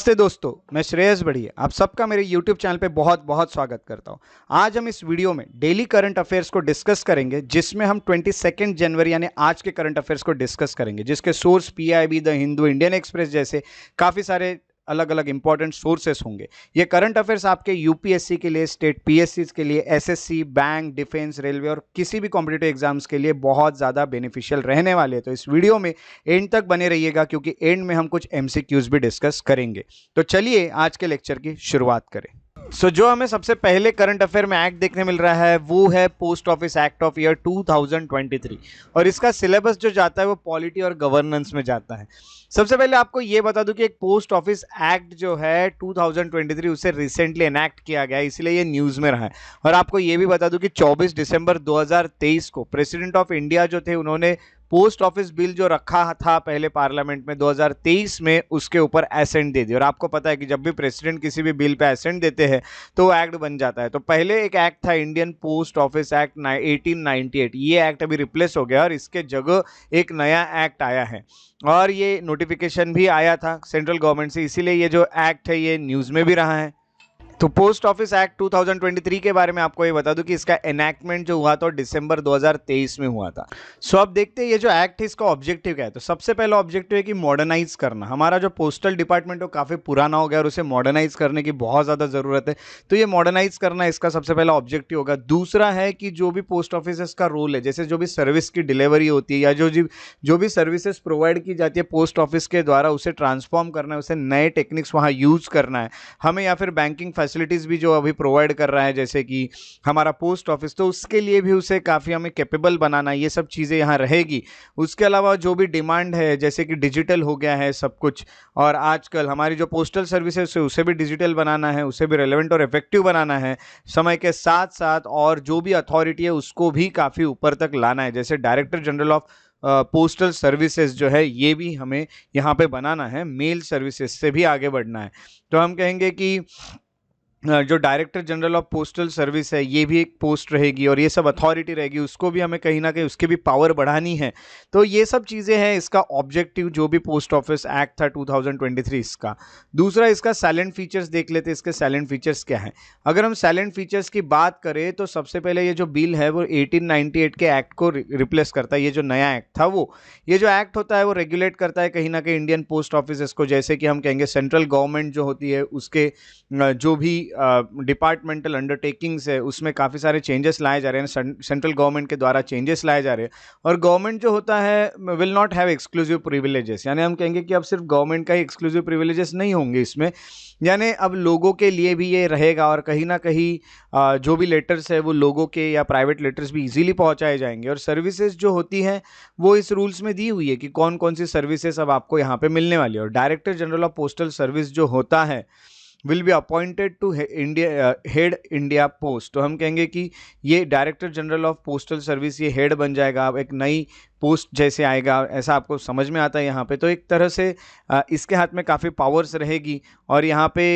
नमस्ते दोस्तों, मैं श्रेयस बढ़िया आप सबका मेरे YouTube चैनल पे बहुत बहुत स्वागत करता हूँ। आज हम इस वीडियो में डेली करंट अफेयर्स को डिस्कस करेंगे, जिसमें हम 22 जनवरी यानी आज के करंट अफेयर्स को डिस्कस करेंगे, जिसके source PIB, the Hindu, Indian express जैसे काफ़ी सारे अलग अलग इंपॉर्टेंट सोर्सेस होंगे। ये करंट अफेयर्स आपके UPSC के लिए, स्टेट PSCs के लिए, SSC, बैंक, डिफेंस, रेलवे और किसी भी कॉम्पिटिटिव एग्जाम्स के लिए बहुत ज़्यादा बेनिफिशियल रहने वाले हैं। तो इस वीडियो में एंड तक बने रहिएगा, क्योंकि एंड में हम कुछ MCQs भी डिस्कस करेंगे। तो चलिए आज के लेक्चर की शुरुआत करें। जो हमें सबसे पहले करंट अफेयर में एक्ट देखने मिल रहा है वो है post office act of year 2023, और इसका सिलेबस जो जाता है वो पॉलिटी और गवर्नेंस में जाता है। सबसे पहले आपको ये बता दूं कि एक पोस्ट ऑफिस एक्ट जो है 2023 उसे रिसेंटली एनैक्ट किया गया है, इसलिए ये न्यूज़ में रहा है। और आपको ये भी बता दूं कि 24 दिसंबर 2023 को प्रेसिडेंट ऑफ इंडिया जो थे, उन्होंने पोस्ट ऑफिस बिल जो रखा था पहले पार्लियामेंट में 2023 में, उसके ऊपर एसेंट दे दी। और आपको पता है कि जब भी प्रेसिडेंट किसी भी बिल पे एसेंट देते हैं तो एक्ट बन जाता है। तो पहले एक एक्ट था इंडियन पोस्ट ऑफिस एक्ट 1898, ये एक्ट अभी रिप्लेस हो गया और इसके जगह एक नया एक्ट आया है, और ये नोटिफिकेशन भी आया था सेंट्रल गवर्नमेंट से, इसीलिए ये जो एक्ट है ये न्यूज़ में भी रहा है। तो पोस्ट ऑफिस एक्ट 2023 के बारे में आपको ये बता दूं कि इसका एनैक्टमेंट जो हुआ था दिसंबर 2023 में हुआ था। सो अब देखते हैं ये जो एक्ट है इसका ऑब्जेक्टिव क्या है। तो सबसे पहला ऑब्जेक्टिव है कि मॉडर्नाइज करना। हमारा जो पोस्टल डिपार्टमेंट है वो काफ़ी पुराना हो गया और उसे मॉडर्नाइज करने की बहुत ज़्यादा ज़रूरत है। तो ये मॉडर्नाइज करना इसका सबसे पहला ऑब्जेक्टिव होगा। दूसरा है कि जो भी पोस्ट ऑफिस का रोल है, जैसे जो भी सर्विस की डिलीवरी होती है या जो भी सर्विसेज प्रोवाइड की जाती है पोस्ट ऑफिस के द्वारा, उसे ट्रांसफॉर्म करना है, उसे नए टेक्निक्स वहाँ यूज़ करना है हमें, या फिर बैंकिंग फैसिलिटीज़ भी जो अभी प्रोवाइड कर रहा है जैसे कि हमारा पोस्ट ऑफिस, तो उसके लिए भी उसे काफ़ी हमें कैपेबल बनाना है। ये सब चीज़ें यहाँ रहेगी। उसके अलावा जो भी डिमांड है, जैसे कि डिजिटल हो गया है सब कुछ, और आजकल हमारी जो पोस्टल सर्विसेज है उसे भी डिजिटल बनाना है, उसे भी रेलेवेंट और इफेक्टिव बनाना है समय के साथ साथ, और जो भी अथॉरिटी है उसको भी काफ़ी ऊपर तक लाना है। जैसे director general of postal services जो है, ये भी हमें यहाँ पे बनाना है, मेल सर्विसेज से भी आगे बढ़ना है। तो हम कहेंगे कि जो director general of postal service है ये भी एक पोस्ट रहेगी, और ये सब अथॉरिटी रहेगी, उसको भी हमें कहीं ना कहीं उसकी भी पावर बढ़ानी है। तो ये सब चीज़ें हैं इसका ऑब्जेक्टिव, जो भी पोस्ट ऑफिस एक्ट था 2023 इसका। दूसरा, इसका साइलेंट फीचर्स देख लेते हैं। इसके साइलेंट फीचर्स क्या है। अगर हम साइलेंट फीचर्स की बात करें तो सबसे पहले ये जो बिल है वो 1898 के एक्ट को रिप्लेस करता है। ये जो नया एक्ट था वो, ये जो एक्ट होता है वो रेगुलेट करता है कहीं ना कहीं इंडियन पोस्ट ऑफिस को। जैसे कि हम कहेंगे सेंट्रल गवर्नमेंट जो होती है उसके जो भी डिपार्टमेंटल अंडरटेकिंग्स है उसमें काफ़ी सारे चेंजेस लाए जा रहे हैं, सेंट्रल गवर्नमेंट के द्वारा चेंजेस लाए जा रहे हैं। और गवर्नमेंट जो होता है will not have exclusive privileges, यानी हम कहेंगे कि अब सिर्फ गवर्नमेंट का ही एक्सक्लूसिव प्रिविलेजेस नहीं होंगे इसमें, यानी अब लोगों के लिए भी ये रहेगा। और कहीं ना कहीं जो भी लेटर्स है वो लोगों के या प्राइवेट लेटर्स भी इजीली पहुंचाए जाएंगे। और सर्विसेज जो होती हैं वो इस रूल्स में दी हुई है कि कौन कौन सी सर्विसेज अब आपको यहाँ पे मिलने वाली है। और director general of postal service जो होता है will be appointed to head India post. तो हम कहेंगे कि ये director general of postal service ये हेड बन जाएगा, अब एक नई पोस्ट जैसे आएगा, ऐसा आपको समझ में आता है यहाँ पे। तो एक तरह से इसके हाथ में काफ़ी पावर्स रहेगी, और यहाँ पे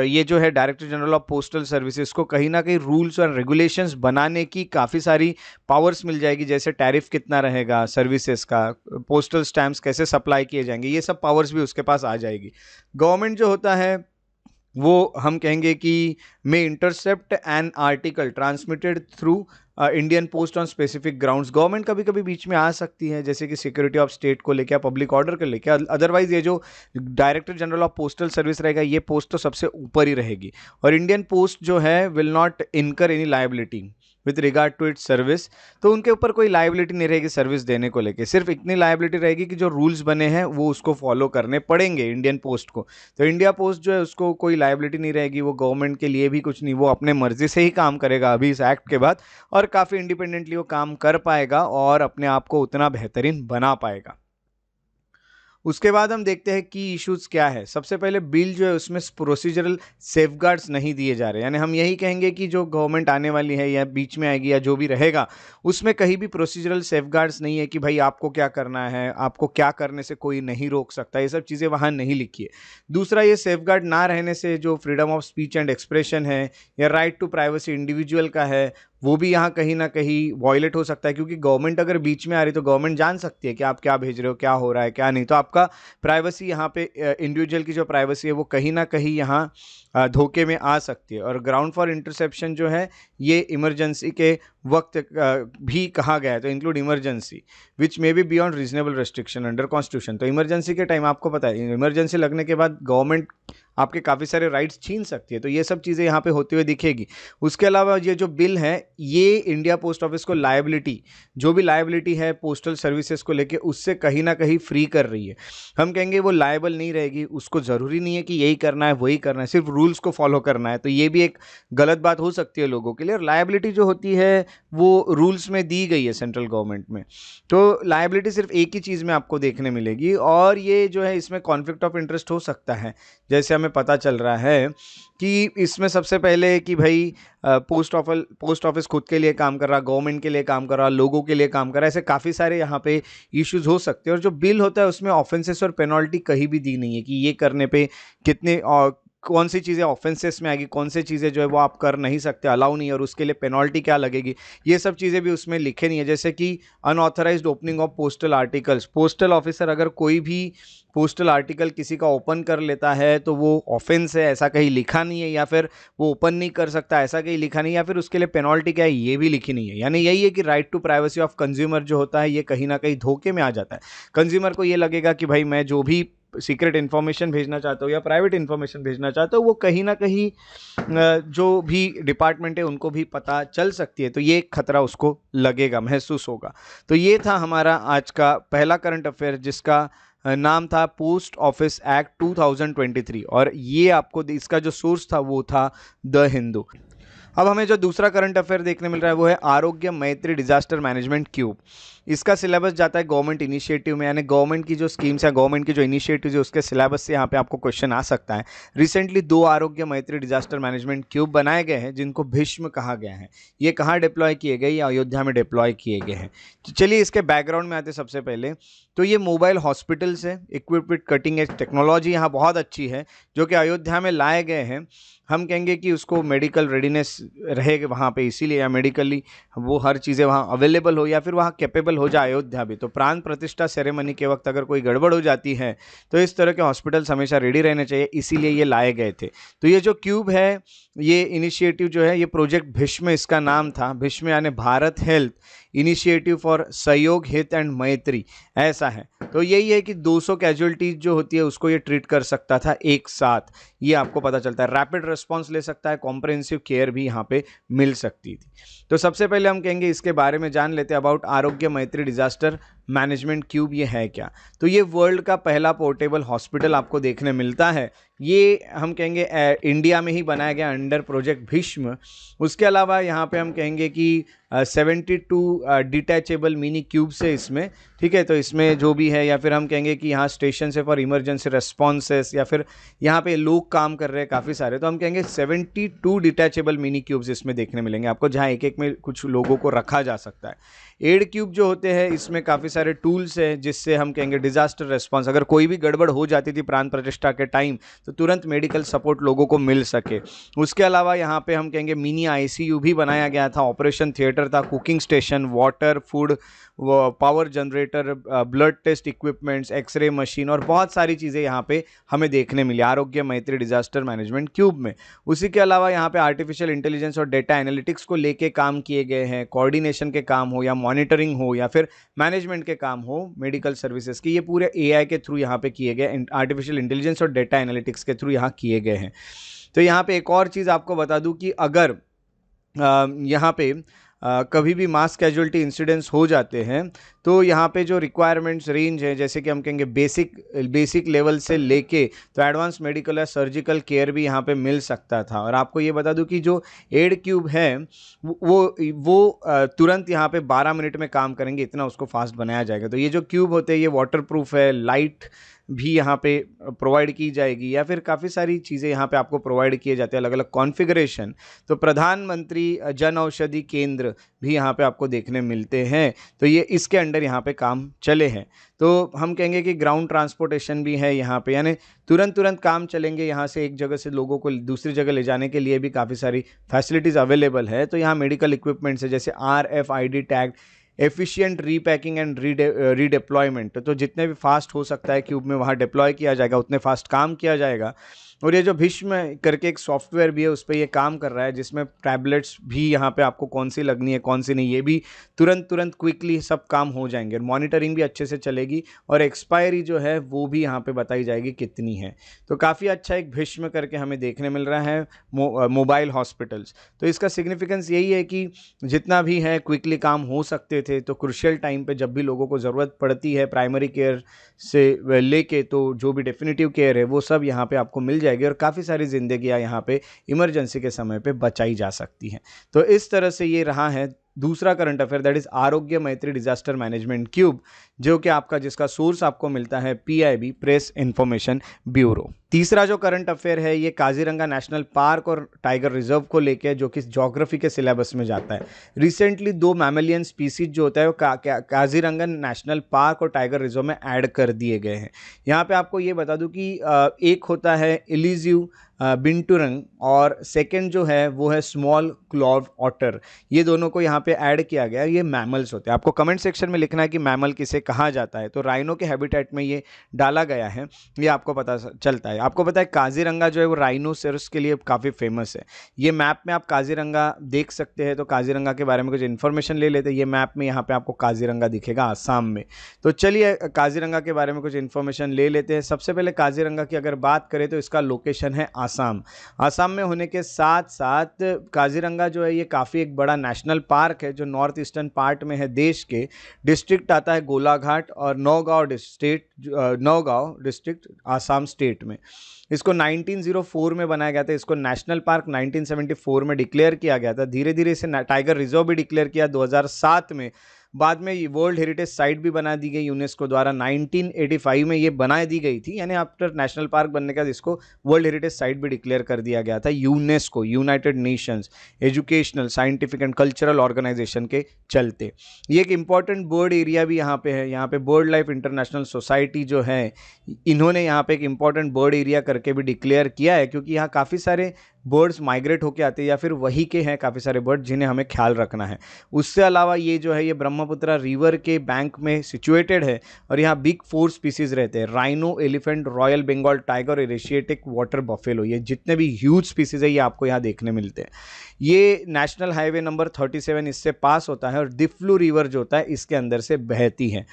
ये जो है director general of postal services को कहीं ना कहीं रूल्स और रेगुलेशंस बनाने की काफ़ी सारी पावर्स मिल जाएगी। जैसे टैरिफ कितना रहेगा सर्विसेज का, पोस्टल स्टैम्प्स कैसे सप्लाई किए जाएंगे, ये सब पावर्स भी उसके पास आ जाएगी। गवर्नमेंट जो होता है वो हम कहेंगे कि may intercept an article transmitted through Indian post on specific grounds. Government कभी कभी बीच में आ सकती है, जैसे कि सिक्योरिटी ऑफ स्टेट को लेकर, पब्लिक ऑर्डर को लेकर। अदरवाइज ये जो director general of postal service रहेगा ये पोस्ट तो सबसे ऊपर ही रहेगी। और इंडियन पोस्ट जो है will not incur any liability with regard to its service. तो उनके ऊपर कोई लायबिलिटी नहीं रहेगी सर्विस देने को लेके, सिर्फ इतनी लायबिलिटी रहेगी कि जो रूल्स बने हैं वो उसको फॉलो करने पड़ेंगे इंडियन पोस्ट को। तो इंडिया पोस्ट जो है उसको कोई लायबिलिटी नहीं रहेगी, वो गवर्नमेंट के लिए भी कुछ नहीं, वो अपने मर्जी से ही काम करेगा अभी इस एक्ट के बाद, और काफ़ी इंडिपेंडेंटली वो काम कर पाएगा और अपने आप को उतना बेहतरीन बना पाएगा। उसके बाद हम देखते हैं कि इश्यूज क्या है। सबसे पहले बिल जो है उसमें प्रोसीजरल सेफगार्ड्स नहीं दिए जा रहे, यानी हम यही कहेंगे कि जो गवर्नमेंट आने वाली है या बीच में आएगी या जो भी रहेगा उसमें कहीं भी प्रोसीजरल सेफगार्ड्स नहीं है कि भाई आपको क्या करना है, आपको क्या करने से कोई नहीं रोक सकता, ये सब चीज़ें वहाँ नहीं लिखी है। दूसरा, ये सेफगार्ड ना रहने से जो freedom of speech and expression है या राइट टू प्राइवेसी इंडिविजुअल का है वो भी यहाँ कहीं ना कहीं वॉयलेट हो सकता है, क्योंकि गवर्नमेंट अगर बीच में आ रही तो गवर्नमेंट जान सकती है कि आप क्या भेज रहे हो, क्या हो रहा है, क्या नहीं। तो आपका प्राइवेसी यहाँ पे, इंडिविजुअल की जो प्राइवेसी है वो कहीं ना कहीं यहाँ धोखे में आ सकती है। और ग्राउंड फॉर इंटरसेप्शन जो है ये इमरजेंसी के वक्त भी कहा गया है, तो include emergency which may be beyond reasonable restriction under constitution. तो इमरजेंसी के टाइम आपको पता है इमरजेंसी लगने के बाद गवर्नमेंट आपके काफ़ी सारे राइट्स छीन सकती है, तो ये सब चीज़ें यहाँ पे होती हुई दिखेगी। उसके अलावा ये जो बिल है ये इंडिया पोस्ट ऑफिस को लायबिलिटी, जो भी लायबिलिटी है पोस्टल सर्विसेज को लेके, उससे कहीं ना कहीं फ्री कर रही है। हम कहेंगे वो लायबल नहीं रहेगी, उसको ज़रूरी नहीं है कि यही करना है वही करना है, सिर्फ रूल्स को फॉलो करना है। तो ये भी एक गलत बात हो सकती है लोगों के लिए। और लायबिलिटी जो होती है वो रूल्स में दी गई है सेंट्रल गवर्नमेंट में, तो लायबिलिटी सिर्फ एक ही चीज़ में आपको देखने मिलेगी। और ये जो है इसमें कॉन्फ्लिक्ट ऑफ इंटरेस्ट हो सकता है, जैसे हमें पता चल रहा है कि इसमें सबसे पहले कि भाई पोस्ट ऑफिस खुद के लिए काम कर रहा, गवर्नमेंट के लिए काम कर रहा, लोगों के लिए काम कर रहा, ऐसे काफ़ी सारे यहाँ पे इश्यूज हो सकते हैं। और जो बिल होता है उसमें ऑफेंसेस और पेनल्टी कहीं भी दी नहीं है कि ये करने पे कितने कौन सी चीज़ें ऑफेंसेस में आएगी, कौन सी चीज़ें जो है वो आप कर नहीं सकते, अलाउ नहीं है, और उसके लिए पेनल्टी क्या लगेगी, ये सब चीज़ें भी उसमें लिखे नहीं है। जैसे कि unauthorized opening of postal articles, postal officer अगर कोई भी पोस्टल आर्टिकल किसी का ओपन कर लेता है तो वो ऑफेंस है, ऐसा कहीं लिखा नहीं है, या फिर वो ओपन नहीं कर सकता ऐसा कहीं लिखा नहीं है, या फिर उसके लिए पेनल्टी क्या है ये भी लिखी नहीं है। यानी यही है कि right to privacy of consumer जो होता है ये कहीं ना कहीं धोखे में आ जाता है। कंज्यूमर को ये लगेगा कि भाई मैं जो भी सीक्रेट इन्फॉर्मेशन भेजना चाहता हूँ या प्राइवेट इन्फॉर्मेशन भेजना चाहता हूँ वो कहीं ना कहीं जो भी डिपार्टमेंट है उनको भी पता चल सकती है, तो ये खतरा उसको लगेगा, महसूस होगा। तो ये था हमारा आज का पहला करंट अफेयर जिसका नाम था पोस्ट ऑफिस एक्ट 2023, और ये आपको इसका जो सोर्स था वो था द हिंदू। अब हमें जो दूसरा करंट अफेयर देखने मिल रहा है वो है आरोग्य मैत्री डिजास्टर मैनेजमेंट क्यूब। इसका सिलेबस जाता है गवर्नमेंट इनिशिएटिव में, यानी गवर्नमेंट की जो स्कीम्स है, गवर्नमेंट की जो इनिशिएटिव है उसके सिलेबस से यहाँ पे आपको क्वेश्चन आ सकता है। रिसेंटली 2 आरोग्य मैत्री डिजास्टर मैनेजमेंट क्यूब बनाए गए हैं जिनको भीष्म कहा गया है। ये कहाँ डिप्लॉय किए गए? या अयोध्या में डिप्लॉय किए गए हैं। तो चलिए इसके बैकग्राउंड में आते सबसे पहले। तो ये मोबाइल हॉस्पिटल्स है equipped with cutting edge technology, यहाँ बहुत अच्छी है, जो कि अयोध्या में लाए गए हैं। हम कहेंगे कि उसको मेडिकल रेडीनेस रहे वहाँ पे, इसीलिए, या मेडिकली वो हर चीज़ें वहाँ अवेलेबल हो, या फिर वहाँ कैपेबल हो जाए अयोध्या भी। तो प्राण प्रतिष्ठा सेरेमनी के वक्त अगर कोई गड़बड़ हो जाती है तो इस तरह के हॉस्पिटल्स हमेशा रेडी रहने चाहिए, इसीलिए ये लाए गए थे। तो ये जो क्यूब है, ये इनिशिएटिव जो है, ये प्रोजेक्ट भीष्म इसका नाम था। भीष्म यानी भारत हेल्थ इनिशिएटिव फॉर सहयोग हित एंड मैत्री, ऐसा है। तो यही है कि 200 कैजुअलिटीज जो होती है उसको ये ट्रीट कर सकता था एक साथ, ये आपको पता चलता है। रैपिड रिस्पांस ले सकता है, कॉम्प्रिहेंसिव केयर भी यहाँ पे मिल सकती थी। तो सबसे पहले हम कहेंगे इसके बारे में जान लेते हैं अबाउट आरोग्य मैत्री डिजास्टर मैनेजमेंट क्यूब। ये है क्या? तो ये वर्ल्ड का पहला पोर्टेबल हॉस्पिटल आपको देखने मिलता है। ये हम कहेंगे इंडिया में ही बनाया गया अंडर प्रोजेक्ट भीष्म। उसके अलावा यहाँ पे हम कहेंगे कि 72 डिटैचेबल मिनी क्यूब्स है इसमें, ठीक है। तो इसमें जो भी है, या फिर हम कहेंगे कि यहाँ स्टेशन है फॉर इमरजेंसी रेस्पॉन्सेस, या फिर यहाँ पे लोग काम कर रहे हैं काफ़ी सारे, तो हम कहेंगे 72 डिटैचेबल मिनी क्यूब्स इसमें देखने मिलेंगे आपको, जहाँ एक एक में कुछ लोगों को रखा जा सकता है। एड क्यूब जो होते हैं इसमें काफ़ी सारे टूल्स हैं जिससे हम कहेंगे डिजास्टर रेस्पॉन्स, अगर कोई भी गड़बड़ हो जाती थी प्राण प्रतिष्ठा के टाइम तो तुरंत मेडिकल सपोर्ट लोगों को मिल सके। उसके अलावा यहाँ पे हम कहेंगे मिनी आईसीयू भी बनाया गया था, ऑपरेशन थिएटर था, cooking station, water, food, power generator, blood test equipments, x ray machine और बहुत सारी चीज़ें यहाँ पे हमें देखने मिली आरोग्य मैत्री डिजास्टर मैनेजमेंट क्यूब में। उसी के अलावा यहाँ पे आर्टिफिशियल इंटेलिजेंस और डेटा एनालिटिक्स को लेके काम किए गए हैं, कोऑर्डिनेशन के काम हो या मॉनिटरिंग हो या फिर मैनेजमेंट के काम हो मेडिकल सर्विसेज की, ये पूरे एआई के थ्रू यहाँ पे किए गए, आर्टिफिशियल इंटेलिजेंस और डेटा एनालिटिक्स के थ्रू यहाँ किए गए हैं। तो यहाँ पे एक और चीज़ आपको बता दूँ कि अगर यहाँ पे कभी भी मास कैजुअलिटी इंसिडेंट्स हो जाते हैं तो यहाँ पे जो रिक्वायरमेंट्स रेंज है, जैसे कि हम कहेंगे बेसिक लेवल से लेके तो एडवांस मेडिकल या सर्जिकल केयर भी यहाँ पे मिल सकता था। और आपको ये बता दूं कि जो एड क्यूब है वो तुरंत यहाँ पे 12 मिनट में काम करेंगे, इतना उसको फास्ट बनाया जाएगा। तो ये जो क्यूब होते हैं ये वाटर प्रूफ है, लाइट भी यहाँ पे प्रोवाइड की जाएगी, या फिर काफ़ी सारी चीज़ें यहाँ पे आपको प्रोवाइड किए जाते हैं, अलग अलग कॉन्फ़िगरेशन। तो प्रधानमंत्री जन औषधि केंद्र भी यहाँ पे आपको देखने मिलते हैं, तो ये इसके अंडर यहाँ पे काम चले हैं। तो हम कहेंगे कि ग्राउंड ट्रांसपोर्टेशन भी है यहाँ पे, यानी तुरंत तुरंत काम चलेंगे, यहाँ से एक जगह से लोगों को दूसरी जगह ले जाने के लिए भी काफ़ी सारी फैसिलिटीज़ अवेलेबल है। तो यहाँ मेडिकल इक्विपमेंट्स है, जैसे RFID tag, efficient repacking and redeployment, तो जितने भी फास्ट हो सकता है क्यूब में वहाँ डिप्लॉय किया जाएगा, उतने फास्ट काम किया जाएगा। और ये जो भीष्म करके एक सॉफ्टवेयर भी है, उस पर ये काम कर रहा है, जिसमें टैबलेट्स भी यहाँ पे आपको कौन सी लगनी है कौन सी नहीं, ये भी तुरंत तुरंत क्विकली सब काम हो जाएंगे, और मॉनिटरिंग भी अच्छे से चलेगी, और एक्सपायरी जो है वो भी यहाँ पे बताई जाएगी कितनी है। तो काफ़ी अच्छा एक भीष्म करके हमें देखने मिल रहा है मोबाइल हॉस्पिटल्स। तो इसका सिग्निफिकेंस यही है कि जितना भी है क्विकली काम हो सकते थे, तो क्रुशियल टाइम पे जब भी लोगों को ज़रूरत पड़ती है प्राइमरी केयर से लेके तो जो भी डेफिनेटिव केयर है वो सब यहाँ पे आपको मिल जाएगी, और काफ़ी सारी ज़िंदगियाँ यहाँ पे इमरजेंसी के समय पे बचाई जा सकती हैं। तो इस तरह से ये रहा है दूसरा करंट अफेयर, दैट इज आरोग्य मैत्री डिजास्टर मैनेजमेंट क्यूब, जो कि आपका जिसका सोर्स आपको मिलता है PIB, प्रेस इंफॉर्मेशन ब्यूरो। तीसरा जो करंट अफेयर है ये काजीरंगा नेशनल पार्क और टाइगर रिजर्व को लेके, जो कि ज्योग्राफी के सिलेबस में जाता है। रिसेंटली 2 मैमेलियन स्पीसीज जो होता है वो काजीरंगा नेशनल पार्क और टाइगर रिजर्व में ऐड कर दिए गए हैं। यहाँ पे आपको ये बता दूं कि एक होता है इलिजिव बिंटुरंग, और सेकंड जो है वो है स्मॉल क्लॉव ऑटर। ये दोनों को यहाँ पे ऐड किया गया है। ये मैमल्स होते हैं। आपको कमेंट सेक्शन में लिखना है कि मैमल किसे कहा जाता है। तो राइनो के हैबिटेट में ये डाला गया है, ये आपको पता चलता है। आपको पता है काजीरंगा जो है वो राइनोसेरस के लिए काफ़ी फेमस है। ये मैप में आप काजीरंगा देख सकते हैं। तो काजीरंगा के बारे में कुछ इन्फॉर्मेशन ले लेते हैं। ये मैप में यहाँ पे आपको काजीरंगा दिखेगा आसाम में। तो चलिए काजीरंगा के बारे में कुछ इन्फॉर्मेशन ले लेते हैं। सबसे पहले काजीरंगा की अगर बात करें तो इसका लोकेशन है आसाम में होने के साथ साथ काजीरंगा जो है ये काफ़ी एक बड़ा नेशनल पार्क है, जो नॉर्थ ईस्टर्न पार्ट में है देश के। डिस्ट्रिक्ट आता है गोलाघाट, और नौगांव डिस्ट्रिक्ट आसाम स्टेट में। इसको 1904 में बनाया गया था। इसको नेशनल पार्क 1974 में डिक्लेयर किया गया था। धीरे धीरे इसे टाइगर रिजर्व भी डिक्लेयर किया 2007 में। बाद में वर्ल्ड हेरिटेज साइट भी बना दी गई यूनेस्को द्वारा। 1985 में ये बना दी गई थी, यानी आफ्टर नेशनल पार्क बनने के बाद इसको वर्ल्ड हेरिटेज साइट भी डिक्लेयर कर दिया गया था UNESCO, United Nations educational, scientific and cultural organization के चलते। ये एक इंपॉर्टेंट बर्ड एरिया भी यहाँ पे है। यहाँ पे बर्ड लाइफ इंटरनेशनल सोसाइटी जो है, इन्होंने यहाँ पे एक इंपॉर्टेंट बर्ड एरिया करके भी डिक्लेयर किया है, क्योंकि यहाँ काफ़ी सारे बर्ड्स माइग्रेट होके आते हैं, या फिर वही के हैं काफ़ी सारे बर्ड जिन्हें हमें ख्याल रखना है। उससे अलावा ये जो है ये ब्रह्मपुत्रा रिवर के बैंक में सिचुएटेड है, और यहाँ बिग 4 स्पीसीज रहते हैं। Rhino, elephant, royal Bengal tiger और एशियाटिक वाटर बफेलो, ये जितने भी ह्यूज स्पीसीज है ये आपको यहाँ देखने मिलते हैं। ये नेशनल हाईवे नंबर 37 इससे पास होता है, और दिफ्लू रिवर जो होता है इसके अंदर से बहती है।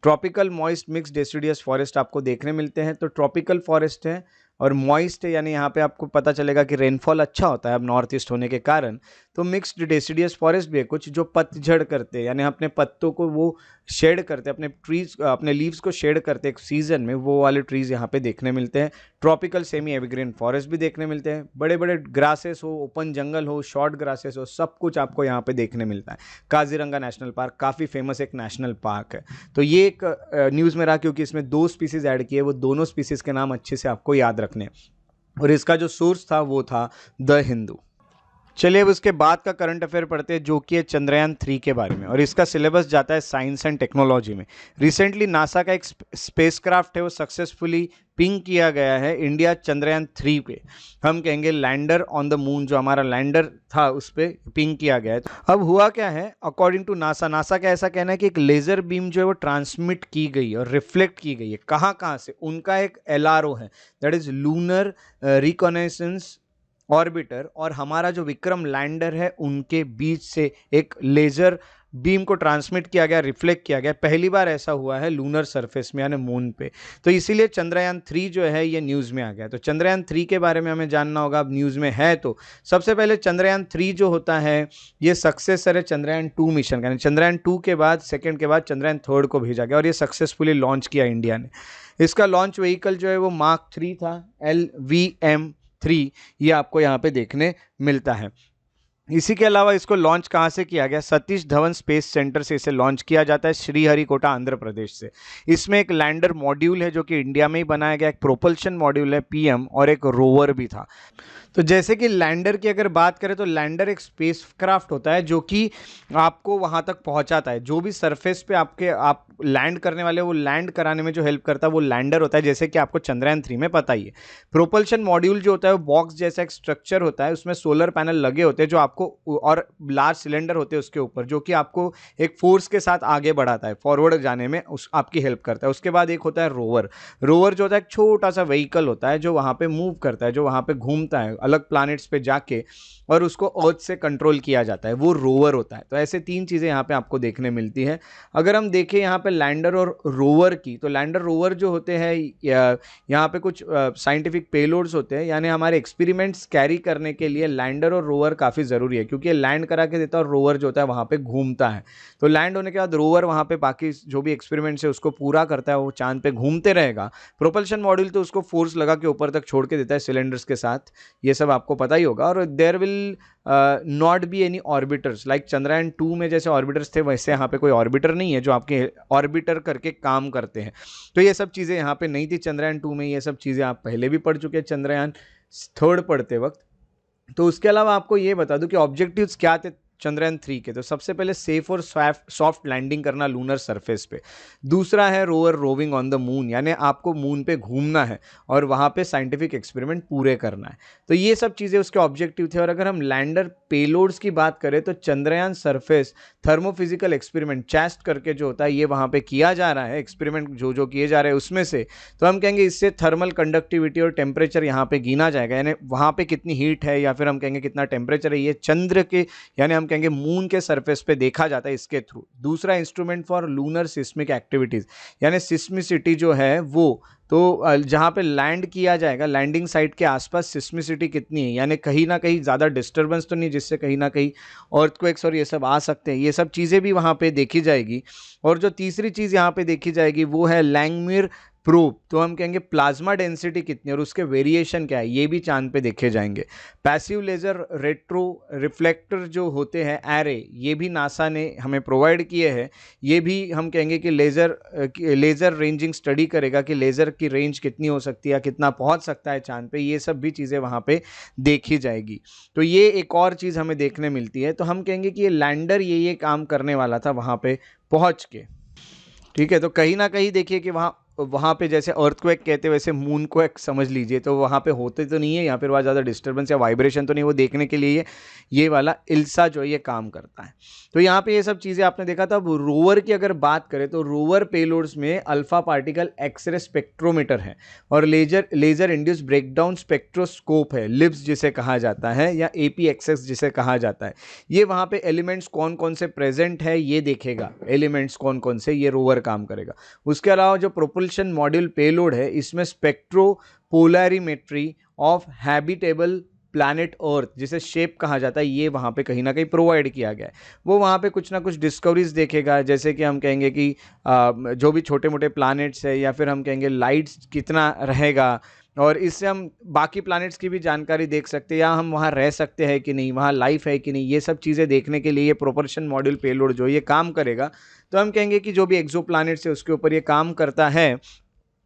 Tropical moist mix deciduous forest आपको देखने मिलते हैं। तो ट्रॉपिकल फॉरेस्ट है और मॉइस्ट है, यानी यहाँ पे आपको पता चलेगा कि रेनफॉल अच्छा होता है अब नॉर्थ ईस्ट होने के कारण। तो मिक्स्ड डेसिडियस फॉरेस्ट भी है कुछ, जो पतझड़ करते हैं, यानी अपने पत्तों को वो शेड करते हैं, अपने ट्रीज अपने लीव्स को शेड करते हैं एक सीजन में, वो वाले ट्रीज यहाँ पे देखने मिलते हैं। ट्रॉपिकल सेमी एवरग्रीन फॉरेस्ट भी देखने मिलते हैं। बड़े बड़े ग्रासेस हो, ओपन जंगल हो, शॉर्ट ग्रासेस हो, सब कुछ आपको यहाँ पे देखने मिलता है। काजीरंगा नेशनल पार्क काफ़ी फेमस एक नेशनल पार्क है। तो ये एक न्यूज़ में रहा, क्योंकि इसमें 2 स्पीसीज ऐड किए, वो दोनों स्पीसीज के नाम अच्छे से आपको याद रखने, और इसका जो सोर्स था वो था द हिंदू। चलिए अब उसके बाद का करंट अफेयर पढ़ते हैं, जो कि है चंद्रयान 3 के बारे में, और इसका सिलेबस जाता है साइंस एंड टेक्नोलॉजी में। रिसेंटली नासा का एक स्पेसक्राफ्ट है वो सक्सेसफुली पिंग किया गया है इंडिया चंद्रयान 3 पे। हम कहेंगे लैंडर ऑन द मून, जो हमारा लैंडर था उस पर पिंग किया गया है। अब हुआ क्या है, अकॉर्डिंग टू नासा का ऐसा कहना है कि एक लेजर बीम जो है वो ट्रांसमिट की गई और रिफ्लेक्ट की गई है। कहाँ से? उनका एक LRO है, that is lunar reconnaissance orbiter, और हमारा जो विक्रम लैंडर है उनके बीच से एक लेजर बीम को ट्रांसमिट किया गया, रिफ्लेक्ट किया गया। पहली बार ऐसा हुआ है लूनर सरफेस में, यानी मून पे। तो इसीलिए चंद्रयान 3 जो है ये न्यूज़ में आ गया। तो चंद्रयान 3 के बारे में हमें जानना होगा, अब न्यूज़ में है। तो सबसे पहले चंद्रयान 3 जो होता है ये सक्सेसर है चंद्रयान 2 मिशन का। चंद्रयान 2 के बाद, सेकेंड के बाद चंद्रयान 3 को भेजा गया, और ये सक्सेसफुली लॉन्च किया इंडिया ने। इसका लॉन्च व्हीकल जो है वो मार्क 3 था, LVM3, ये आपको यहाँ पे देखने मिलता है। इसी के अलावा इसको लॉन्च कहाँ से किया गया, सतीश धवन स्पेस सेंटर से इसे लॉन्च किया जाता है, श्रीहरिकोटा आंध्र प्रदेश से। इसमें एक लैंडर मॉड्यूल है जो कि इंडिया में ही बनाया गया, एक प्रोपल्शन मॉड्यूल है पीएम, और एक रोवर भी था। तो जैसे कि लैंडर की अगर बात करें तो लैंडर एक स्पेसक्राफ्ट होता है जो कि आपको वहाँ तक पहुँचाता है, जो भी सरफेस पे आप लैंड करने वाले वो लैंड कराने में जो हेल्प करता है वो लैंडर होता है, जैसे कि आपको चंद्रयान 3 में पता ही है। प्रोपल्शन मॉड्यूल जो होता है वो बॉक्स जैसा एक स्ट्रक्चर होता है, उसमें सोलर पैनल लगे होते हैं जो आपको, और लार्ज सिलेंडर होते हैं उसके ऊपर, जो कि आपको एक फोर्स के साथ आगे बढ़ाता है, फॉरवर्ड जाने में आपकी हेल्प करता है। उसके बाद एक होता है रोवर। रोवर जो होता है एक छोटा सा व्हीकल होता है जो वहाँ पे मूव करता है, जो वहाँ पे घूमता है अलग प्लैनेट्स पे जाके, और उसको अर्थ से कंट्रोल किया जाता है, वो रोवर होता है। तो ऐसे 3 चीज़ें यहाँ पे आपको देखने मिलती है। अगर हम देखें यहाँ पे लैंडर और रोवर की, तो लैंडर रोवर जो होते हैं यहाँ पे कुछ साइंटिफिक पेलोड्स होते हैं, यानी हमारे एक्सपेरिमेंट्स कैरी करने के लिए लैंडर और रोवर काफ़ी ज़रूरी है, क्योंकि लैंड करा के देता है और रोवर जो होता है वहाँ पे घूमता है। तो लैंड होने के बाद रोवर वहाँ पे बाकी जो भी एक्सपेरिमेंट्स है उसको पूरा करता है, वो चांद पे घूमते रहेगा। प्रोपल्शन मॉड्यूल तो उसको फोर्स लगा के ऊपर तक छोड़ के देता है सिलेंडर्स के साथ, ये सब आपको पता ही होगा। और there will not be any orbiters, like Chandrayaan 2 में जैसे ऑर्बिटर्स थे वैसे यहाँ पे कोई ऑर्बिटर नहीं है जो आपके ऑर्बिटर करके काम करते हैं। तो ये सब चीज़ें यहाँ पे नहीं थी चंद्रयान 2 में, ये सब चीज़ें आप पहले भी पढ़ चुके हैं चंद्रयान 3 पढ़ते वक्त। तो उसके अलावा आपको ये बता दूं कि ऑब्जेक्टिव्स क्या थे चंद्रयान 3 के। तो सबसे पहले सेफ और सॉफ्ट लैंडिंग करना लूनर सरफेस पे। दूसरा है rover roving on the moon, यानी आपको मून पे घूमना है और वहाँ पे साइंटिफिक एक्सपेरिमेंट पूरे करना है। तो ये सब चीज़ें उसके ऑब्जेक्टिव थे। और अगर हम लैंडर पेलोड्स की बात करें तो Chandrayaan surface thermophysical experiment chest करके जो होता है ये वहाँ पे किया जा रहा है, एक्सपेरिमेंट जो जो किए जा रहे हैं उसमें से। तो हम कहेंगे इससे थर्मल कंडक्टिविटी और टेम्परेचर यहाँ पे गिना जाएगा, यानी वहाँ पे कितनी हीट है या फिर हम कहेंगे कितना टेम्परेचर है, ये चंद्र के यानी हम कहेंगे मून के सरफेस पे देखा जाता है इसके थ्रू। दूसरा instrument for lunar seismic activities, यानी सिस्मिसिटी जो है वो, तो जहाँ पे लैंड किया जाएगा लैंडिंग साइट के आसपास सिस्मिसिटी कितनी है, यानी कहीं ना कहीं ज़्यादा डिस्टर्बेंस तो नहीं जिससे कहीं ना कहीं अर्थक्वेक्स और ये सब आ सकते हैं, ये सब चीज़ें भी वहाँ पे देखी जाएगी। और जो तीसरी चीज़ यहाँ पे देखी जाएगी वो है लैंगमिर प्रूफ, तो हम कहेंगे प्लाज्मा डेंसिटी कितनी है और उसके वेरिएशन क्या है, ये भी चांद पे देखे जाएंगे। पैसिव लेज़र रेट्रो रिफ्लेक्टर जो होते हैं एरे, ये भी नासा ने हमें प्रोवाइड किए हैं। ये भी हम कहेंगे कि लेज़र रेंजिंग स्टडी करेगा कि लेज़र की रेंज कितनी हो सकती है, कितना पहुंच सकता है चांद पे, ये सब भी चीज़ें वहाँ पे देखी जाएगी। तो ये एक और चीज़ हमें देखने मिलती है। तो हम कहेंगे कि ये लैंडर ये काम करने वाला था वहाँ पे पहुँच के। ठीक है, तो कहीं ना कहीं देखिए कि वहाँ पे जैसे अर्थक्वेक कहते हैं वैसे मून क्वेक समझ लीजिए, तो वहाँ पे होते तो नहीं है, यहाँ पर वहाँ ज़्यादा डिस्टर्बेंस या वाइब्रेशन तो नहीं, वो देखने के लिए ये वाला इल्सा जो ये काम करता है। तो यहाँ पे ये सब चीज़ें आपने देखा था। अब रोवर की अगर बात करें तो रोवर पेलोड्स में अल्फा पार्टिकल एक्सरे स्पेक्ट्रोमीटर है और लेजर इंड्यूस ब्रेकडाउन स्पेक्ट्रोस्कोप है, लिब्स जिसे कहा जाता है या APXS जिसे कहा जाता है। ये वहाँ पे एलिमेंट्स कौन कौन से प्रेजेंट है ये देखेगा, एलिमेंट्स कौन कौन से, ये रोवर काम करेगा। उसके अलावा जो प्रोपल्शन मॉड्यूल पेलोड है इसमें spectro पोलैरिमेट्री of habitable planet earth जिसे शेप कहा जाता है, ये वहाँ पे कहीं ना कहीं प्रोवाइड किया गया है। वो वहाँ पे कुछ ना कुछ डिस्कवरीज देखेगा, जैसे कि हम कहेंगे कि जो भी छोटे मोटे प्लैनेट्स है या फिर हम कहेंगे लाइट्स कितना रहेगा, और इससे हम बाकी प्लैनेट्स की भी जानकारी देख सकते हैं, या हम वहाँ रह सकते हैं कि नहीं, वहाँ लाइफ है कि नहीं, ये सब चीज़ें देखने के लिए ये प्रोपल्शन मॉड्यूल पेलोड जो ये काम करेगा। तो हम कहेंगे कि जो भी एक्सो प्लैनेट्स है उसके ऊपर ये काम करता है।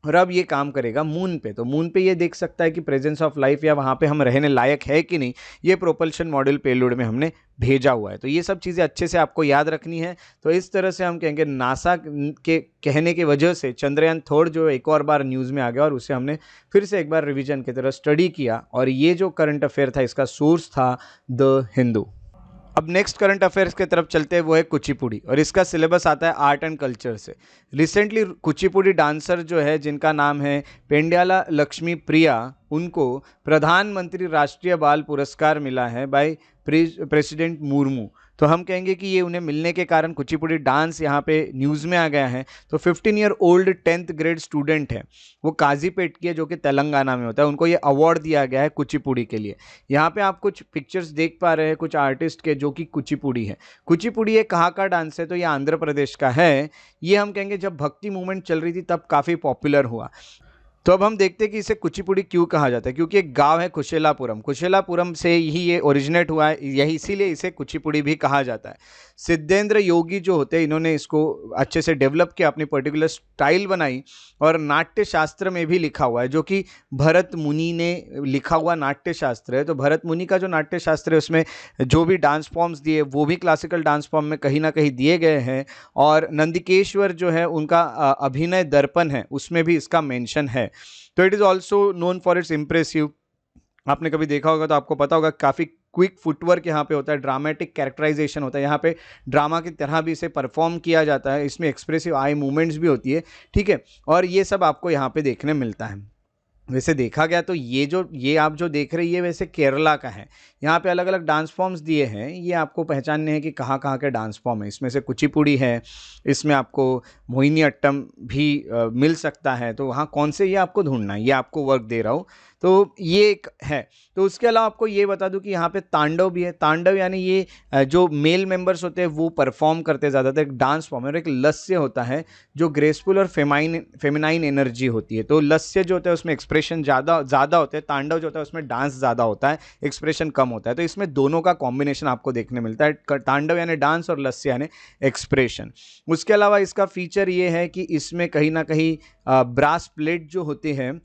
और अब ये काम करेगा मून पे, तो मून पे ये देख सकता है कि प्रेजेंस ऑफ लाइफ या वहाँ पे हम रहने लायक है कि नहीं, ये प्रोपल्शन मॉड्यूल पेलोड में हमने भेजा हुआ है। तो ये सब चीज़ें अच्छे से आपको याद रखनी है। तो इस तरह से हम कहेंगे नासा के कहने की वजह से चंद्रयान 3 जो एक और बार न्यूज़ में आ गया और उसे हमने फिर से एक बार रिवीजन की तरह स्टडी किया, और ये जो करंट अफेयर था इसका सोर्स था द हिंदू। अब नेक्स्ट करंट अफेयर्स की तरफ चलते हैं, वो है कुचिपुड़ी, और इसका सिलेबस आता है आर्ट एंड कल्चर से। रिसेंटली कुचिपुड़ी डांसर जो है जिनका नाम है पेंड्याला लक्ष्मी प्रिया, उनको प्रधानमंत्री राष्ट्रीय बाल पुरस्कार मिला है बाय प्रेसिडेंट मुर्मू। तो हम कहेंगे कि ये उन्हें मिलने के कारण कुचिपुड़ी डांस यहाँ पे न्यूज़ में आ गया है। तो 15 year old 10th grade student है, वो काजीपेट की है जो कि तेलंगाना में होता है, उनको ये अवार्ड दिया गया है कुचिपुड़ी के लिए। यहाँ पे आप कुछ पिक्चर्स देख पा रहे हैं कुछ आर्टिस्ट के जो कि कुचिपुड़ी है। कुचिपुड़ी एक कहाँ का डांस है, तो ये आंध्र प्रदेश का है। ये हम कहेंगे जब भक्ति मूवमेंट चल रही थी तब काफ़ी पॉपुलर हुआ। तो अब हम देखते हैं कि इसे कुचिपुड़ी क्यों कहा जाता है, क्योंकि एक गांव है कुशेलापुरम, कुशेलापुरम से ही ये ओरिजिनेट हुआ है, यही इसीलिए इसे कुचिपुड़ी भी कहा जाता है। सिद्धेंद्र योगी जो होते हैं इन्होंने इसको अच्छे से डेवलप किया, अपनी पर्टिकुलर स्टाइल बनाई, और नाट्य शास्त्र में भी लिखा हुआ है, जो कि भरत मुनि ने लिखा हुआ नाट्य शास्त्र है। तो भरत मुनि का जो नाट्य शास्त्र है उसमें जो भी डांस फॉर्म्स दिए वो भी क्लासिकल डांस फॉर्म में कहीं ना कहीं दिए गए हैं, और नंदिकेश्वर जो है उनका अभिनय दर्पण है उसमें भी इसका मेंशन है। तो it is also known for its impressive, आपने कभी देखा होगा तो आपको पता होगा, काफ़ी क्विक फुटवर्क यहाँ पे होता है, ड्रामेटिक कैरेक्टराइजेशन होता है, यहाँ पे ड्रामा की तरह भी इसे परफॉर्म किया जाता है, इसमें एक्सप्रेसिव आई मूवमेंट्स भी होती है, ठीक है, और ये सब आपको यहाँ पे देखने मिलता है। वैसे देखा गया तो ये आप जो देख रहे हैं ये वैसे केरला का है, यहाँ पे अलग अलग डांस फॉर्म्स दिए हैं, ये आपको पहचानने हैं कि कहाँ कहाँ के डांस फॉर्म है। इसमें से कुचिपुड़ी है, इसमें आपको मोहिनी अट्टम भी मिल सकता है, तो वहाँ कौन से ये आपको ढूंढना है, ये आपको वर्क दे रहा हूँ, तो ये एक है। तो उसके अलावा आपको ये बता दूं कि यहाँ पे तांडव भी है। तांडव यानी ये जो मेल मेंबर्स होते हैं वो परफॉर्म करते हैं, ज़्यादातर एक डांस फॉर्म है, और एक लस्य होता है जो ग्रेसफुल और फेमिनाइन एनर्जी होती है। तो लस्य जो होता है उसमें एक्सप्रेशन ज़्यादा होते हैं, तांडव जो होता है उसमें डांस ज़्यादा होता है, एक्सप्रेशन कम होता है। तो इसमें दोनों का कॉम्बिनेशन आपको देखने मिलता है, तांडव यानी डांस और लस्य यानी एक्सप्रेशन। उसके अलावा इसका फीचर ये है कि इसमें कहीं ना कहीं ब्रास प्लेट जो होते हैं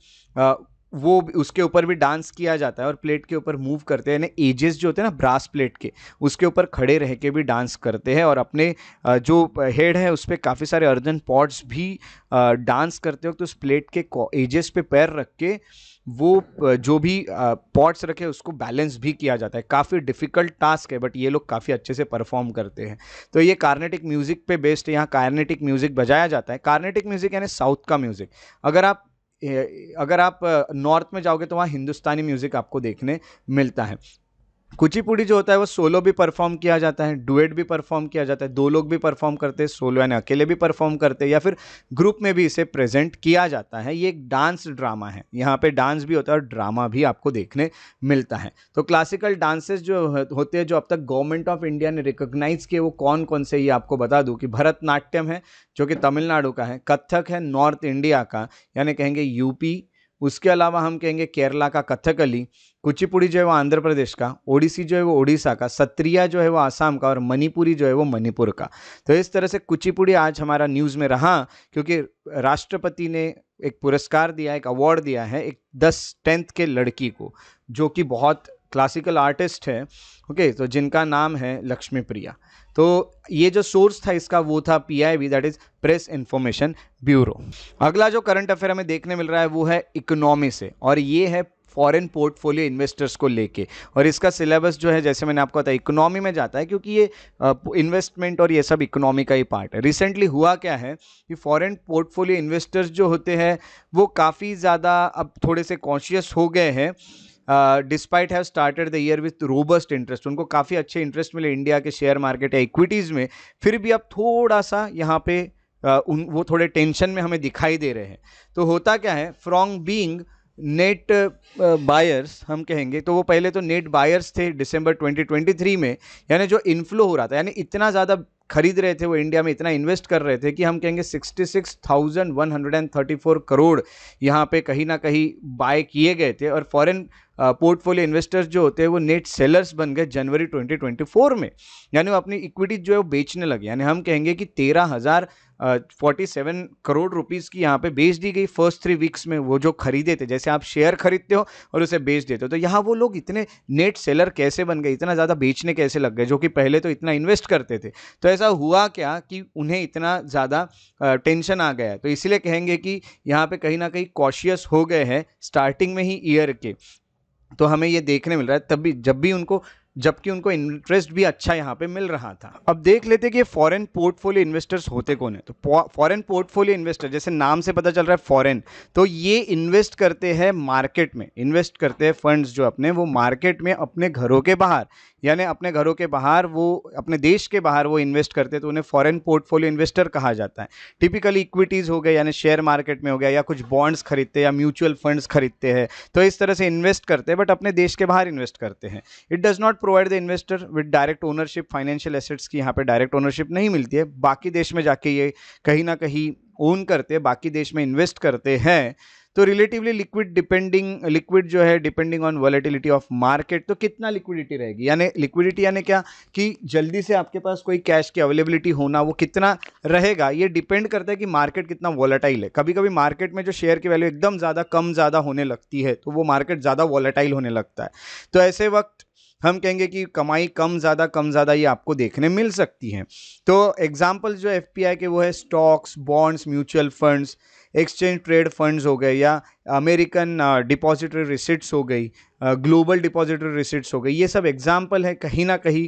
वो उसके ऊपर भी डांस किया जाता है, और प्लेट के ऊपर मूव करते हैं, यानी एजेस जो होते हैं ना ब्रास प्लेट के, उसके ऊपर खड़े रह के भी डांस करते हैं, और अपने जो हेड है उस पर काफ़ी सारे अर्दन पॉट्स भी डांस करते हो, तो उस प्लेट के एजेस पे पैर रख के वो जो भी पॉट्स रखे उसको बैलेंस भी किया जाता है। काफ़ी डिफ़िकल्ट टास्क है, बट ये लोग काफ़ी अच्छे से परफॉर्म करते हैं। तो ये कार्नेटिक म्यूज़िक पे बेस्ड है, यहाँ कार्नेटिक म्यूज़िक बजाया जाता है। कार्नेटिक म्यूज़िक यानी साउथ का म्यूज़िक। अगर आप नॉर्थ में जाओगे तो वहाँ हिंदुस्तानी म्यूज़िक आपको देखने मिलता है। कुचिपुड़ी जो होता है वो सोलो भी परफॉर्म किया जाता है, डुएट भी परफॉर्म किया जाता है, दो लोग भी परफॉर्म करते हैं, सोलो यानी अकेले भी परफॉर्म करते हैं, या फिर ग्रुप में भी इसे प्रेजेंट किया जाता है। ये एक डांस ड्रामा है, यहाँ पे डांस भी होता है और ड्रामा भी आपको देखने मिलता है। तो क्लासिकल डांसेस जो होते हैं जो अब तक गवर्नमेंट ऑफ इंडिया ने रिकॉग्नाइज किए वो कौन कौन से, ये आपको बता दूं कि भरतनाट्यम है जो कि तमिलनाडु का है, कथक है नॉर्थ इंडिया का यानी कहेंगे यूपी, उसके अलावा हम कहेंगे केरला का कथकली, कुचिपुड़ी जो है वो आंध्र प्रदेश का, ओडिसी जो है वो ओडिशा का, सत्रिया जो है वो आसाम का, और मणिपुरी जो है वो मणिपुर का। तो इस तरह से कुचिपुड़ी आज हमारा न्यूज़ में रहा, क्योंकि राष्ट्रपति ने एक पुरस्कार दिया, एक अवार्ड दिया है एक 10th के लड़की को, जो कि बहुत क्लासिकल आर्टिस्ट है, ओके, तो जिनका नाम है लक्ष्मी प्रिया। तो ये जो सोर्स था इसका वो था PIB, that is press information bureau. अगला जो करंट अफेयर हमें देखने मिल रहा है वो है इकोनॉमी से, और ये है फॉरेन पोर्टफोलियो इन्वेस्टर्स को लेके, और इसका सिलेबस जो है जैसे मैंने आपको बताया इकोनॉमी में जाता है, क्योंकि ये इन्वेस्टमेंट और ये सब इकोनॉमी का ही पार्ट है। रिसेंटली हुआ क्या है कि फॉरेन पोर्टफोलियो इन्वेस्टर्स जो होते हैं वो काफ़ी ज़्यादा अब थोड़े से कॉन्शियस हो गए हैं, despite have started the year with robust interest, उनको काफ़ी अच्छे इंटरेस्ट मिले इंडिया के शेयर मार्केट या इक्विटीज़ में, फिर भी अब थोड़ा सा यहाँ पे वो थोड़े टेंशन में हमें दिखाई दे रहे हैं। तो होता क्या है, फ्रॉम बीइंग नेट बायर्स हम कहेंगे, तो वो पहले तो नेट बायर्स थे दिसंबर 2023 में, यानी जो इन्फ्लो हो रहा था, यानी इतना ज़्यादा खरीद रहे थे वो, इंडिया में इतना इन्वेस्ट कर रहे थे कि हम कहेंगे 66,134 करोड़ यहाँ पे कहीं ना कहीं बाय किए गए थे, और फॉरेन पोर्टफोलियो इन्वेस्टर्स जो होते हैं वो नेट सेलर्स बन गए जनवरी 2024 में, यानी वो अपनी इक्विटी जो है वो बेचने लगे, यानी हम कहेंगे कि 13,047 करोड़ रुपीस की यहाँ पे बेच दी गई फर्स्ट 3 वीक्स में। वो जो खरीदे थे, जैसे आप शेयर खरीदते हो और उसे बेच देते हो, तो यहाँ वो लोग इतने नेट सेलर कैसे बन गए, इतना ज़्यादा बेचने कैसे लग गए, जो कि पहले तो इतना इन्वेस्ट करते थे। तो ऐसा हुआ क्या कि उन्हें इतना ज़्यादा टेंशन आ गया, तो इसलिए कहेंगे कि यहाँ पे कहीं ना कहीं कॉशियस हो गए हैं स्टार्टिंग में ही ईयर के। तो हमें ये देखने मिल रहा है तभी जबकि उनको इंटरेस्ट भी अच्छा यहाँ पे मिल रहा था। अब देख लेते हैं कि फॉरेन पोर्टफोलियो इन्वेस्टर्स होते कौन है। तो फॉरेन पोर्टफोलियो इन्वेस्टर, जैसे नाम से पता चल रहा है फॉरेन, तो ये इन्वेस्ट करते हैं मार्केट में, इन्वेस्ट करते हैं फंड्स जो अपने वो मार्केट में अपने घरों के बाहर, यानी अपने घरों के बाहर, वो अपने देश के बाहर वो इन्वेस्ट करते हैं, तो उन्हें फॉरेन पोर्टफोलियो इन्वेस्टर कहा जाता है। टिपिकली इक्विटीज़ हो गए यानी शेयर मार्केट में हो गया, या कुछ बॉन्ड्स खरीदते हैं या म्यूचुअल फंड्स खरीदते हैं, तो इस तरह से इन्वेस्ट करते हैं, बट अपने देश के बाहर इन्वेस्ट करते हैं। It does not provide the investor with direct ownership, financial assets की यहाँ पे डायरेक्ट ओनरशिप नहीं मिलती है, बाकी देश में जाके ये कहीं ना कहीं ओन करते हैं, बाकी देश में इन्वेस्ट करते हैं। तो रिलेटिवली लिक्विड जो है depending on volatility of market, तो कितना लिक्विडिटी रहेगी, यानी लिक्विडिटी यानी क्या कि जल्दी से आपके पास कोई कैश की अवेलेबिलिटी होना, वो कितना रहेगा, ये डिपेंड करता है कि मार्केट कितना वॉलेटाइल है। कभी कभी मार्केट में जो शेयर की वैल्यू एकदम ज़्यादा कम ज़्यादा होने लगती है तो वो मार्केट ज़्यादा वॉलेटाइल होने लगता है। तो ऐसे वक्त हम कहेंगे कि कमाई कम ज़्यादा ये आपको देखने मिल सकती है। तो एग्जाम्पल जो एफपीआई के वो है stocks, bonds, mutual funds, exchange trade funds हो गए, या अमेरिकन डिपॉजिटरी रिसिट्स हो गई, ग्लोबल डिपॉजिटरी रिसिट्स हो गई। ये सब एग्जाम्पल है कहीं ना कहीं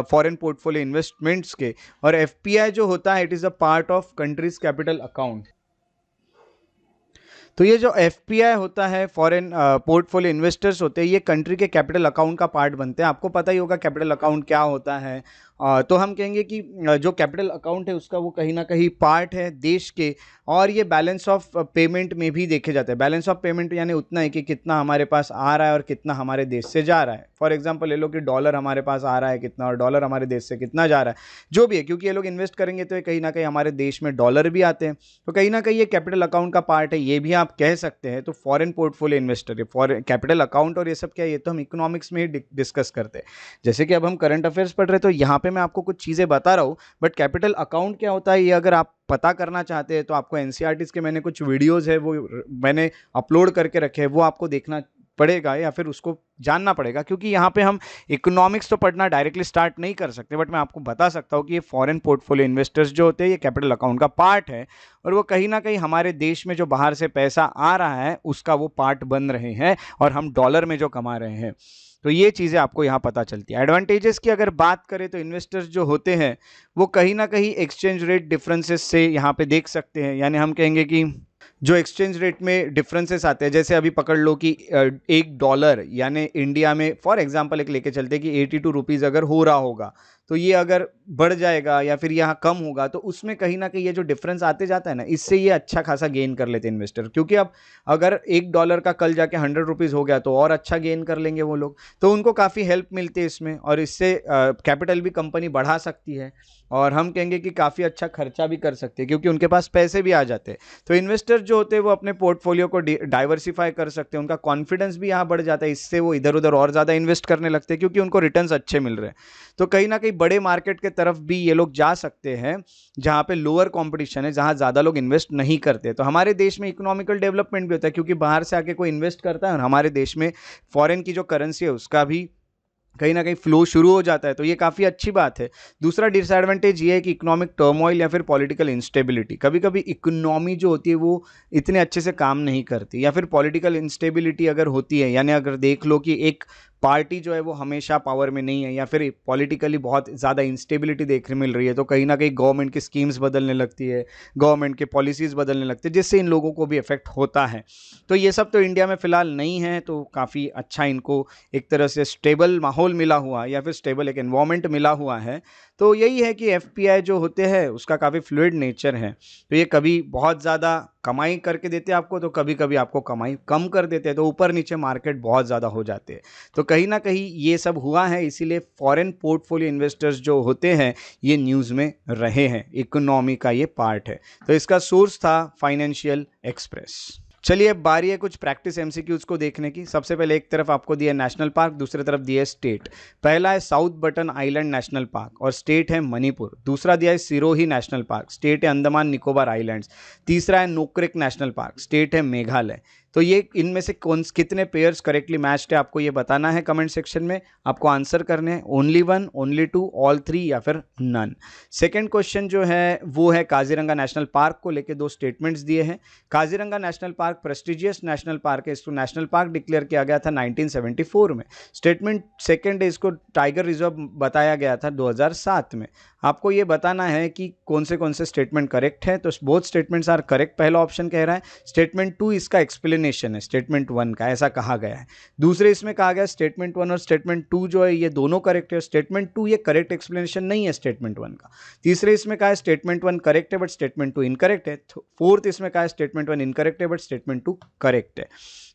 फॉरेन पोर्टफोलियो इन्वेस्टमेंट्स के। और एफपीआई जो होता है it is a part of countries capital account. तो ये जो एफपीआई होता है, फॉरेन पोर्टफोलियो इन्वेस्टर्स होते हैं, ये कंट्री के कैपिटल अकाउंट का पार्ट बनते हैं। आपको पता ही होगा कैपिटल अकाउंट क्या होता है। तो हम कहेंगे कि जो कैपिटल अकाउंट है उसका वो कहीं ना कहीं पार्ट है देश के, और ये बैलेंस ऑफ पेमेंट में भी देखे जाते हैं। बैलेंस ऑफ पेमेंट यानी उतना है कि कितना हमारे पास आ रहा है और कितना हमारे देश से जा रहा है। फॉर एग्जांपल ले लो कि डॉलर हमारे पास आ रहा है कितना और डॉलर हमारे देश से कितना जा रहा है, जो भी है, क्योंकि ये लोग इन्वेस्ट करेंगे तो ये कहीं ना कहीं हमारे देश में डॉलर भी आते हैं, तो कहीं ना कहीं ये कैपिटल अकाउंट का पार्ट है, ये भी आप कह सकते हैं। तो फॉरेन पोर्टफोलियो इन्वेस्टर, ये फॉरेन कैपिटल अकाउंट और ये सब क्या है, ये तो हम इकोनॉमिक्स में ही डिस्कस करते हैं। जैसे कि अब हम करंट अफेयर्स पढ़ रहे हैं तो यहाँ पे मैं आपको कुछ चीज़ें बता रहा हूँ, बट कैपिटल अकाउंट क्या होता है ये अगर आप पता करना चाहते हैं तो आपको एनसीईआरटीज़ के मैंने कुछ वीडियोज़ है वो मैंने अपलोड करके रखे हैं, वो आपको देखना पड़ेगा या फिर उसको जानना पड़ेगा, क्योंकि यहाँ पे हम इकोनॉमिक्स तो पढ़ना डायरेक्टली स्टार्ट नहीं कर सकते, बट मैं आपको बता सकता हूँ कि ये फॉरेन पोर्टफोलियो इन्वेस्टर्स जो होते हैं ये कैपिटल अकाउंट का पार्ट है, और वो कहीं ना कहीं हमारे देश में जो बाहर से पैसा आ रहा है उसका वो पार्ट बन रहे हैं, और हम डॉलर में जो कमा रहे हैं। तो ये चीज़ें आपको यहाँ पता चलती है। एडवांटेजेस की अगर बात करें तो इन्वेस्टर्स जो होते हैं वो कहीं ना कहीं एक्सचेंज रेट डिफरेंसेस से यहाँ पे देख सकते हैं, यानी हम कहेंगे कि जो एक्सचेंज रेट में डिफरेंसेस आते हैं, जैसे अभी पकड़ लो कि $1 यानी इंडिया में फॉर एग्जांपल एक लेके चलते हैं कि 82 रुपीज़ अगर हो रहा होगा, तो ये अगर बढ़ जाएगा या फिर यहाँ कम होगा तो उसमें कहीं ना कहीं ये जो डिफरेंस आते जाता है ना, इससे ये अच्छा खासा गेन कर लेते हैं इन्वेस्टर, क्योंकि अब अगर $1 का कल जाके 100 रुपीज़ हो गया तो और अच्छा गेन कर लेंगे वो लोग, तो उनको काफ़ी हेल्प मिलती है इसमें, और इससे कैपिटल भी कंपनी बढ़ा सकती है, और हम कहेंगे कि काफ़ी अच्छा खर्चा भी कर सकते हैं क्योंकि उनके पास पैसे भी आ जाते हैं। तो इन्वेस्टर जो होते हैं वो अपने पोर्टफोलियो को डाइवर्सिफाई कर सकते हैं, उनका कॉन्फिडेंस भी यहाँ बढ़ जाता है, इससे वो इधर उधर और ज़्यादा इन्वेस्ट करने लगते हैं क्योंकि उनको रिटर्न्स अच्छे मिल रहे हैं। तो कहीं ना कहीं बड़े मार्केट के तरफ भी ये लोग जा सकते हैं जहाँ पे लोअर कंपटीशन है, जहाँ ज़्यादा लोग इन्वेस्ट नहीं करते। तो हमारे देश में इकोनॉमिकल डेवलपमेंट भी होता है क्योंकि बाहर से आके कोई इन्वेस्ट करता है और हमारे देश में फॉरेन की जो करेंसी है उसका भी कहीं ना कहीं फ्लो शुरू हो जाता है, तो ये काफ़ी अच्छी बात है। दूसरा डिसएडवांटेज ये है कि इकोनॉमिक टर्मोइल या फिर पॉलिटिकल इंस्टेबिलिटी, कभी कभी इकोनॉमी जो होती है वो इतने अच्छे से काम नहीं करती, या फिर पॉलिटिकल इंस्टेबिलिटी अगर होती है, यानी अगर देख लो कि एक पार्टी जो है वो हमेशा पावर में नहीं है या फिर पॉलिटिकली बहुत ज़्यादा इंस्टेबिलिटी देखने मिल रही है, तो कहीं ना कहीं गवर्नमेंट की स्कीम्स बदलने लगती है, गवर्नमेंट के पॉलिसीज़ बदलने लगती है, जिससे इन लोगों को भी इफेक्ट होता है। तो ये सब तो इंडिया में फ़िलहाल नहीं है, तो काफ़ी अच्छा इनको एक तरह से स्टेबल माहौल मिला हुआ या फिर स्टेबल एक एनवायरनमेंट मिला हुआ है। तो यही है कि एफपीआई जो होते हैं उसका काफ़ी फ्लूइड नेचर है, तो ये कभी बहुत ज़्यादा कमाई करके देते हैं आपको, तो कभी कभी आपको कमाई कम कर देते हैं, तो ऊपर नीचे मार्केट बहुत ज़्यादा हो जाते हैं। तो कहीं ना कहीं ये सब हुआ है, इसीलिए फॉरेन पोर्टफोलियो इन्वेस्टर्स जो होते हैं ये न्यूज़ में रहे हैं, इकोनॉमी का ये पार्ट है। तो इसका सोर्स था फाइनेंशियल एक्सप्रेस। चलिए अब बारी है कुछ प्रैक्टिस एमसीक्यूज को देखने की। सबसे पहले एक तरफ आपको दिया नेशनल पार्क, दूसरी तरफ दिया है स्टेट। पहला है south button island national park और स्टेट है मणिपुर। दूसरा दिया है सिरोही नेशनल पार्क, स्टेट है अंडमान निकोबार आइलैंड्स। तीसरा है नोक्रेक नेशनल पार्क, स्टेट है मेघालय। तो ये इनमें से कितने पेयर्स करेक्टली मैच्ड है आपको ये बताना है कमेंट सेक्शन में। आपको आंसर करने हैं ओनली 1, ओनली 2, ऑल 3 या फिर नन। सेकंड क्वेश्चन जो है वो है काजीरंगा नेशनल पार्क को लेके 2 स्टेटमेंट्स दिए हैं। Kaziranga national park prestigious national park है, इसको नेशनल पार्क डिक्लेयर किया गया था 1974 में। स्टेटमेंट सेकंड है, इसको टाइगर रिजर्व बताया गया था 2007 में। आपको ये बताना है कि कौन से स्टेटमेंट करेक्ट है। तो बोथ स्टेटमेंट्स आर करेक्ट, पहला ऑप्शन कह रहा है। स्टेटमेंट 2 इसका एक्सप्लेनेशन है स्टेटमेंट 1 का, ऐसा कहा गया है। दूसरे इसमें कहा गया स्टेटमेंट 1 और स्टेटमेंट 2 जो है ये दोनों करेक्ट है, स्टेटमेंट 2 ये करेक्ट एक्सप्लेनेशन नहीं है स्टेटमेंट 1 का। तीसरे इसमें कहा है स्टेटमेंट 1 करेक्ट है बट स्टेटमेंट 2 इनकरेक्ट है। फोर्थ इसमें कहा है स्टेटमेंट 1 इनकरेक्ट है बट स्टेटमेंट 2 करेक्ट है।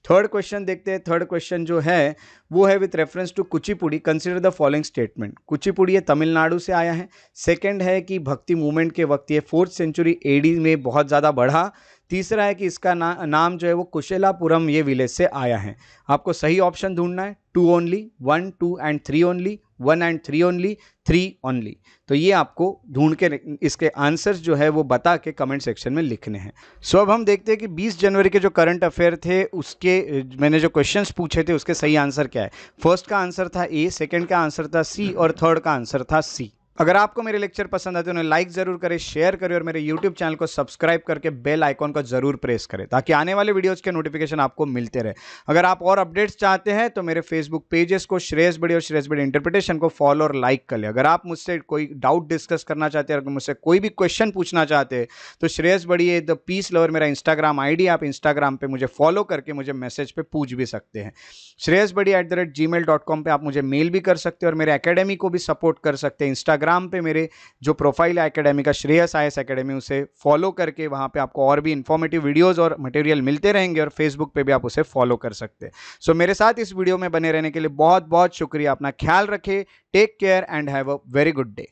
थर्ड क्वेश्चन देखते हैं। थर्ड क्वेश्चन जो है वो है with reference to Kuchipudi consider the following statement. Kuchipudi ये तमिलनाडु से आया है। सेकंड है कि भक्ति मूवमेंट के वक्त ये 4th सेंचुरी एडी में बहुत ज़्यादा बढ़ा। तीसरा है कि इसका नाम जो है वो कुशेलापुरम ये विलेज से आया है। आपको सही ऑप्शन ढूंढना है, 2 only, 1, 2 and 3 only, 1 and 3 only, 3 only. तो ये आपको ढूंढ के इसके आंसर्स जो है वो बता के कमेंट सेक्शन में लिखने हैं। सो अब हम देखते हैं कि 20 जनवरी के जो करंट अफेयर थे उसके मैंने जो क्वेश्चंस पूछे थे उसके सही आंसर क्या है। फर्स्ट का आंसर था ए, सेकंड का आंसर था सी और थर्ड का आंसर था सी। अगर आपको मेरे लेक्चर पसंद आते हैं उन्हें लाइक जरूर करें, शेयर करें और मेरे यूट्यूब चैनल को सब्सक्राइब करके बेल आइकॉन को जरूर प्रेस करें ताकि आने वाले वीडियोस के नोटिफिकेशन आपको मिलते रहे। अगर आप और अपडेट्स चाहते हैं तो मेरे फेसबुक पेजेस को श्रेयस बड़ी और श्रेयस बड़ी इंटरप्रिटेशन को फॉलो और लाइक कर लें। अगर आप मुझसे कोई डाउट डिस्कस करना चाहते हैं, अगर मुझसे कोई भी क्वेश्चन पूछना चाहते हैं तो श्रेयस बड़ी द पीस लवर मेरा इंस्टाग्राम ID, आप इंस्टाग्राम पे मुझे फॉलो करके मुझे मैसेज पे पूछ भी सकते हैं। shreyasbadi@gmail.com पे आप मुझे मेल भी कर सकते हैं और मेरे एकेडमी को भी सपोर्ट कर सकते हैं। इंस्टाग्राम पे मेरे जो प्रोफाइल है एकेडमी का, श्रेयस IAS एकेडमी, उसे फॉलो करके वहां पे आपको और भी इंफॉर्मेटिव वीडियोस और मटेरियल मिलते रहेंगे और फेसबुक पे भी आप उसे फॉलो कर सकते हैं। सो मेरे साथ इस वीडियो में बने रहने के लिए बहुत बहुत शुक्रिया। अपना ख्याल रखें, take care and have a very good day.